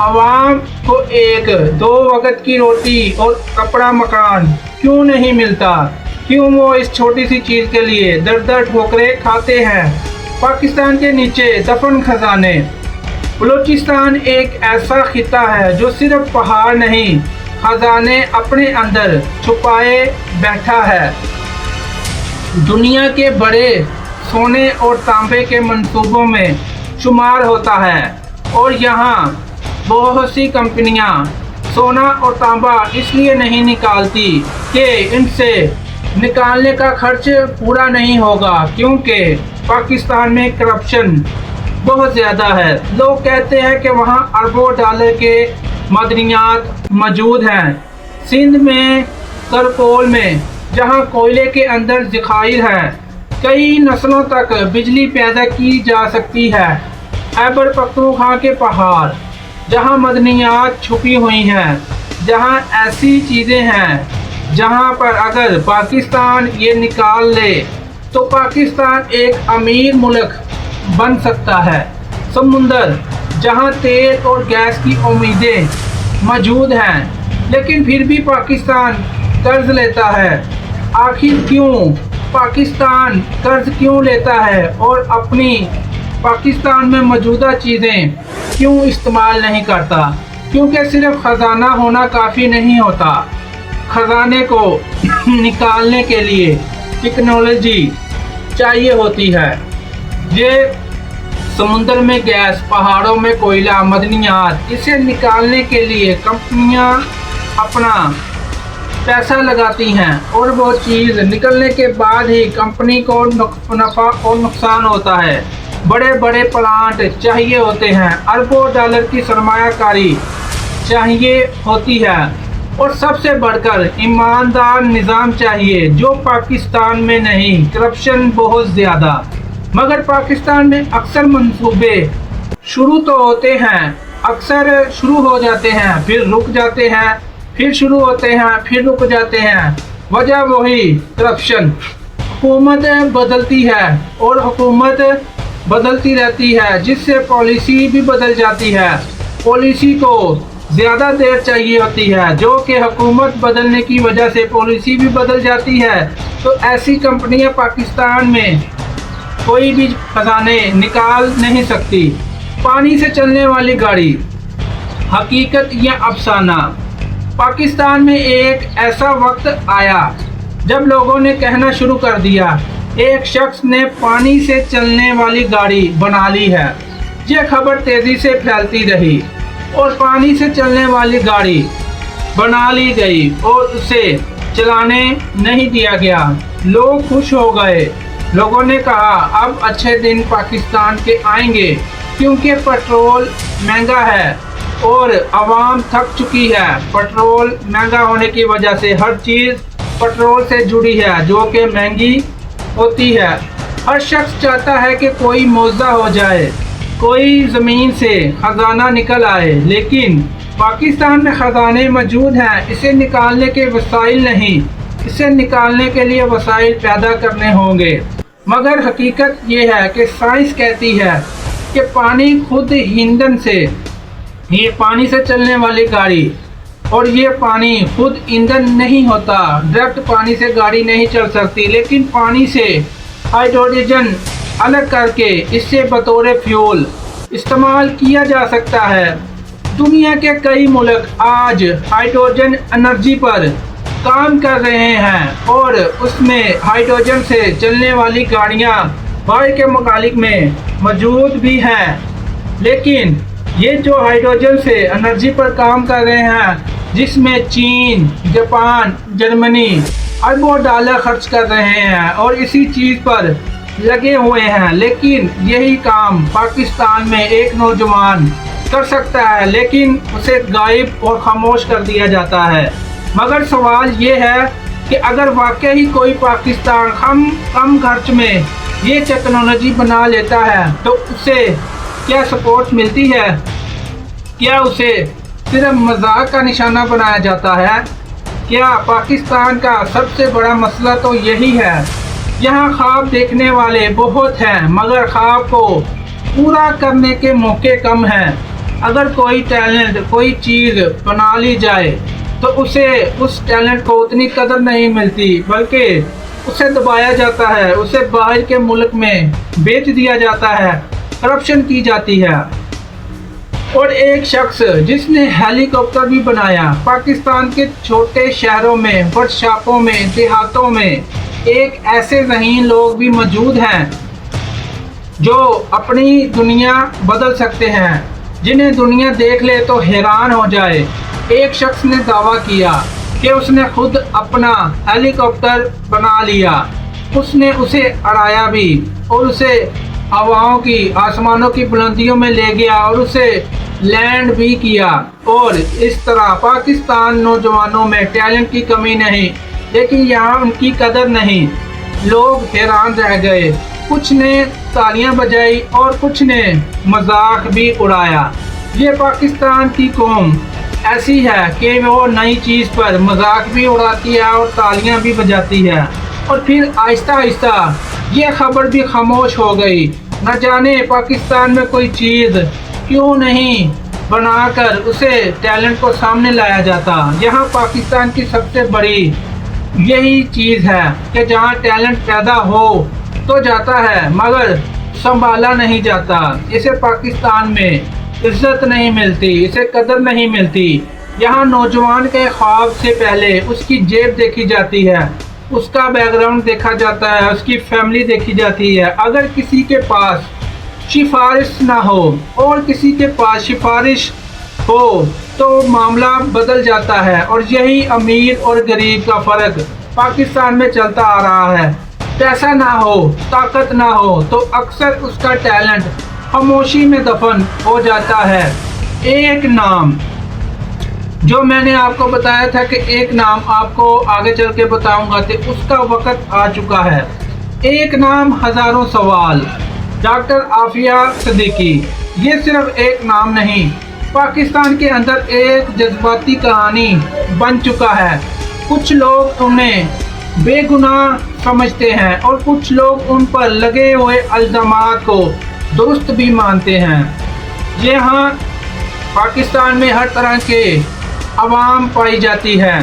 عوام کو ایک دو وقت کی روٹی اور کپڑا مکان کیوں نہیں ملتا؟ کیوں وہ اس چھوٹی سی چیز کے لیے در در ٹھوکریں کھاتے ہیں؟ پاکستان کے نیچے دفن خزانے۔ بلوچستان ایک ایسا خطہ ہے جو صرف پہاڑ نہیں، خزانے اپنے اندر چھپائے بیٹھا ہے۔ دنیا کے بڑے سونے اور تانبے کے منصوبوں میں شمار ہوتا ہے، اور یہاں بہت سی کمپنیاں سونا اور تانبا اس لیے نہیں نکالتی کہ ان سے نکالنے کا خرچ پورا نہیں ہوگا، کیونکہ پاکستان میں کرپشن بہت زیادہ ہے۔ لوگ کہتے ہیں کہ وہاں اربوں ڈالر کے معدنیات موجود ہیں۔ سندھ میں کرکول میں جہاں کوئلے کے اندر ذخائر ہے، کئی نسلوں تک بجلی پیدا کی جا سکتی ہے۔ خیبر پختونخوا کے پہاڑ جہاں معدنیات چھپی ہوئی ہیں، جہاں ایسی چیزیں ہیں جہاں پر اگر پاکستان یہ نکال لے تو پاکستان ایک امیر ملک بن سکتا ہے۔ سمندر جہاں تیل اور گیس کی امیدیں موجود ہیں، لیکن پھر بھی پاکستان قرض لیتا ہے۔ آخر کیوں پاکستان قرض کیوں لیتا ہے اور اپنی پاکستان میں موجودہ چیزیں کیوں استعمال نہیں کرتا؟ کیونکہ صرف خزانہ ہونا کافی نہیں ہوتا، خزانے کو نکالنے کے لیے ٹیکنالوجی چاہیے ہوتی ہے۔ یہ سمندر میں گیس، پہاڑوں میں کوئلہ، معدنیات، اسے نکالنے کے لیے کمپنیاں اپنا پیسہ لگاتی ہیں، اور وہ چیز نکلنے کے بعد ہی کمپنی کو نفع اور نقصان ہوتا ہے۔ بڑے بڑے پلانٹ چاہیے ہوتے ہیں، اربوں ڈالر کی سرمایہ کاری چاہیے ہوتی ہے، اور سب سے بڑھ کر ایماندار نظام چاہیے، جو پاکستان میں نہیں۔ کرپشن بہت زیادہ، مگر پاکستان میں اکثر منصوبے شروع تو ہوتے ہیں، اکثر شروع ہو جاتے ہیں، پھر رک جاتے ہیں، پھر شروع ہوتے ہیں، پھر رک جاتے ہیں۔ وجہ وہی کرپشن۔ حکومت بدلتی ہے اور حکومت بدلتی رہتی ہے، جس سے پالیسی بھی بدل جاتی ہے۔ پالیسی کو زیادہ دیر چاہیے ہوتی ہے، جو کہ حکومت بدلنے کی وجہ سے پالیسی بھی بدل جاتی ہے۔ تو ایسی کمپنیاں پاکستان میں کوئی بھی خزانے نکال نہیں سکتی۔ پانی سے چلنے والی گاڑی، حقیقت یا افسانہ؟ پاکستان میں ایک ایسا وقت آیا جب لوگوں نے کہنا شروع کر دیا، ایک شخص نے پانی سے چلنے والی گاڑی بنا لی ہے۔ یہ خبر تیزی سے پھیلتی رہی اور پانی سے چلنے والی گاڑی بنا لی گئی اور اسے چلانے نہیں دیا گیا۔ لوگ خوش ہو گئے۔ لوگوں نے کہا اب اچھے دن پاکستان کے آئیں گے، کیونکہ پیٹرول مہنگا ہے اور عوام تھک چکی ہے۔ پیٹرول مہنگا ہونے کی وجہ سے ہر چیز پیٹرول سے جڑی ہے، جو کہ مہنگی ہوتی ہے۔ ہر شخص چاہتا ہے کہ کوئی معاوضہ ہو جائے، کوئی زمین سے خزانہ نکل آئے، لیکن پاکستان میں خزانے موجود ہیں، اسے نکالنے کے وسائل نہیں۔ اسے نکالنے کے لیے وسائل پیدا کرنے ہوں گے، مگر حقیقت یہ ہے کہ سائنس کہتی ہے کہ پانی خود ایندھن سے، یہ پانی سے چلنے والی گاڑی، اور یہ پانی خود ایندھن نہیں ہوتا، ڈائریکٹ پانی سے گاڑی نہیں چل سکتی، لیکن پانی سے ہائیڈروجن الگ کر کے اس سے بطور فیول استعمال کیا جا سکتا ہے۔ دنیا کے کئی ملک آج ہائیڈروجن انرجی پر کام کر رہے ہیں، اور اس میں ہائیڈروجن سے چلنے والی گاڑیاں باہر کے ممالک میں موجود بھی ہیں۔ لیکن یہ جو ہائیڈروجن سے انرجی پر کام کر رہے ہیں، جس میں چین، جاپان، جرمنی اربوں ڈالر خرچ کر رہے ہیں اور اسی چیز پر لگے ہوئے ہیں، لیکن یہی کام پاکستان میں ایک نوجوان کر سکتا ہے، لیکن اسے غائب اور خاموش کر دیا جاتا ہے۔ مگر سوال یہ ہے کہ اگر واقعی کوئی پاکستان کم خرچ میں یہ ٹیکنالوجی بنا لیتا ہے تو اسے کیا سپورٹ ملتی ہے؟ کیا اسے صرف مذاق کا نشانہ بنایا جاتا ہے؟ کیا پاکستان کا سب سے بڑا مسئلہ تو یہی ہے؟ یہاں خواب دیکھنے والے بہت ہیں، مگر خواب کو پورا کرنے کے موقع کم ہیں۔ اگر کوئی ٹیلنٹ کوئی چیز بنا لی جائے تو اسے اس ٹیلنٹ کو اتنی قدر نہیں ملتی، بلکہ اسے دبایا جاتا ہے، اسے باہر کے ملک میں بیچ دیا جاتا ہے، کرپشن کی جاتی ہے۔ اور ایک شخص جس نے ہیلی کاپٹر بھی بنایا، پاکستان کے چھوٹے شہروں میں، ورکشاپوں میں، دیہاتوں میں ایک ایسے ذہین لوگ بھی موجود ہیں جو اپنی دنیا بدل سکتے ہیں، جنہیں دنیا دیکھ لے تو حیران ہو جائے۔ ایک شخص نے دعویٰ کیا کہ اس نے خود اپنا ہیلی کاپٹر بنا لیا، اس نے اسے اڑایا بھی اور اسے ہواؤں کی، آسمانوں کی بلندیوں میں لے گیا اور اسے لینڈ بھی کیا۔ اور اس طرح پاکستان نوجوانوں میں ٹیلنٹ کی کمی نہیں، لیکن یہاں ان کی قدر نہیں۔ لوگ حیران رہ گئے، کچھ نے تالیاں بجائی اور کچھ نے مذاق بھی اڑایا۔ یہ پاکستان کی قوم ایسی ہے کہ وہ نئی چیز پر مذاق بھی اڑاتی ہے اور تالیاں بھی بجاتی ہے، اور پھر آہستہ آہستہ یہ خبر بھی خاموش ہو گئی۔ نہ جانے پاکستان میں کوئی چیز کیوں نہیں بنا کر اسے ٹیلنٹ کو سامنے لایا جاتا۔ یہاں پاکستان کی سب سے بڑی یہی چیز ہے کہ جہاں ٹیلنٹ پیدا ہو تو جاتا ہے مگر سنبھالا نہیں جاتا۔ اسے پاکستان میں عزت نہیں ملتی، اسے قدر نہیں ملتی۔ یہاں نوجوان کے خواب سے پہلے اس کی جیب دیکھی جاتی ہے، اس کا بیک گراؤنڈ دیکھا جاتا ہے، اس کی فیملی دیکھی جاتی ہے۔ اگر کسی کے پاس سفارش نہ ہو اور کسی کے پاس سفارش ہو تو معاملہ بدل جاتا ہے، اور یہی امیر اور غریب کا فرق پاکستان میں چلتا آ رہا ہے۔ پیسہ نہ ہو، طاقت نہ ہو تو اکثر اس کا ٹیلنٹ خاموشی میں دفن ہو جاتا ہے۔ ایک نام جو میں نے آپ کو بتایا تھا کہ ایک نام آپ کو آگے چل کے بتاؤں گا، تو اس کا وقت آ چکا ہے۔ ایک نام ہزاروں سوال، ڈاکٹر عافیہ صدیقی۔ یہ صرف ایک نام نہیں، پاکستان کے اندر ایک جذباتی کہانی بن چکا ہے۔ کچھ لوگ انہیں بے گناہ سمجھتے ہیں اور کچھ لوگ ان پر لگے ہوئے الزامات کو درست بھی مانتے ہیں۔ یہاں پاکستان میں ہر طرح کے عوام پائی جاتی ہے،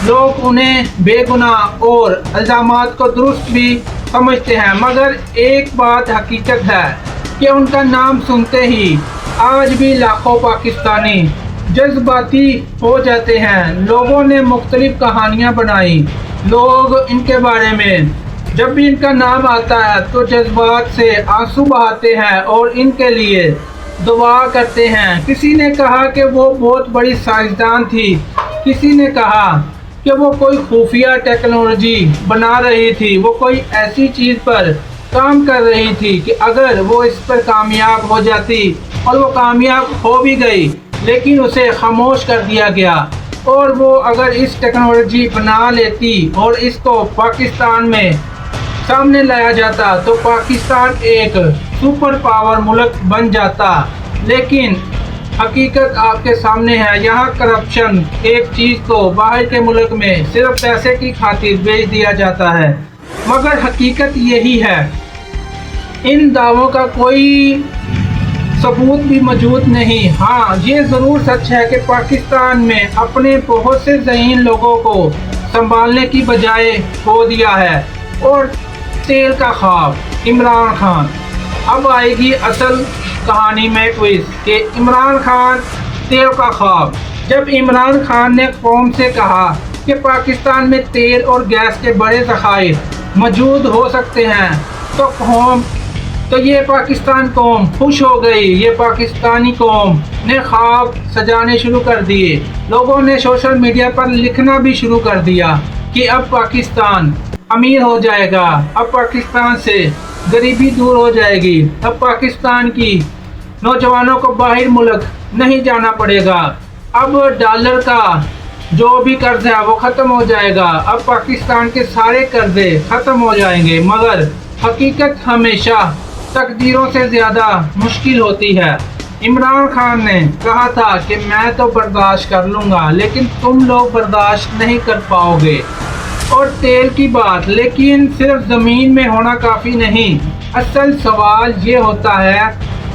لوگ انہیں بے گناہ اور الزامات کو درست بھی سمجھتے ہیں، مگر ایک بات حقیقت ہے کہ ان کا نام سنتے ہی آج بھی لاکھوں پاکستانی جذباتی ہو جاتے ہیں۔ لوگوں نے مختلف کہانیاں بنائی، لوگ ان کے بارے میں جب بھی ان کا نام آتا ہے تو جذبات سے آنسو بہاتے ہیں اور ان کے لیے دعا کرتے ہیں۔ کسی نے کہا کہ وہ بہت بڑی سائنسدان تھی، کسی نے کہا کہ وہ کوئی خفیہ ٹیکنالوجی بنا رہی تھی، وہ کوئی ایسی چیز پر کام کر رہی تھی کہ اگر وہ اس پر کامیاب ہو جاتی، اور وہ کامیاب ہو بھی گئی لیکن اسے خاموش کر دیا گیا، اور وہ اگر اس ٹیکنالوجی بنا لیتی اور اس کو پاکستان میں سامنے لایا جاتا تو پاکستان ایک سپر پاور ملک بن جاتا۔ لیکن حقیقت آپ کے سامنے ہے، یہاں کرپشن ایک چیز کو باہر کے ملک میں صرف پیسے کی خاطر بیچ دیا جاتا ہے، مگر حقیقت یہی ہے۔ ان دعووں کا کوئی ثبوت بھی موجود نہیں۔ ہاں، یہ ضرور سچ ہے کہ پاکستان میں اپنے بہت سے ذہین لوگوں کو سنبھالنے کی بجائے کھو دیا ہے۔ اور تیل کا خواب، عمران خان۔ اب آئے گی اصل کہانی میں ٹویسٹ کہ عمران خان تیل کا خواب۔ جب عمران خان نے قوم سے کہا کہ پاکستان میں تیل اور گیس کے بڑے ذخائر موجود ہو سکتے ہیں تو یہ پاکستان قوم خوش ہو گئی۔ یہ پاکستانی قوم نے خواب سجانے شروع کر دیے، لوگوں نے سوشل میڈیا پر لکھنا بھی شروع کر دیا کہ اب پاکستان امیر ہو جائے گا، اب پاکستان سے غریبی دور ہو جائے گی، اب پاکستان کی نوجوانوں کو باہر ملک نہیں جانا پڑے گا، اب ڈالر کا جو بھی قرض ہے وہ ختم ہو جائے گا، اب پاکستان کے سارے قرضے ختم ہو جائیں گے۔ مگر حقیقت ہمیشہ تقدیروں سے زیادہ مشکل ہوتی ہے۔ عمران خان نے کہا تھا کہ میں تو برداشت کر لوں گا لیکن تم لوگ برداشت نہیں کر پاؤ گے۔ اور تیل کی بات، لیکن صرف زمین میں ہونا کافی نہیں۔ اصل سوال یہ ہوتا ہے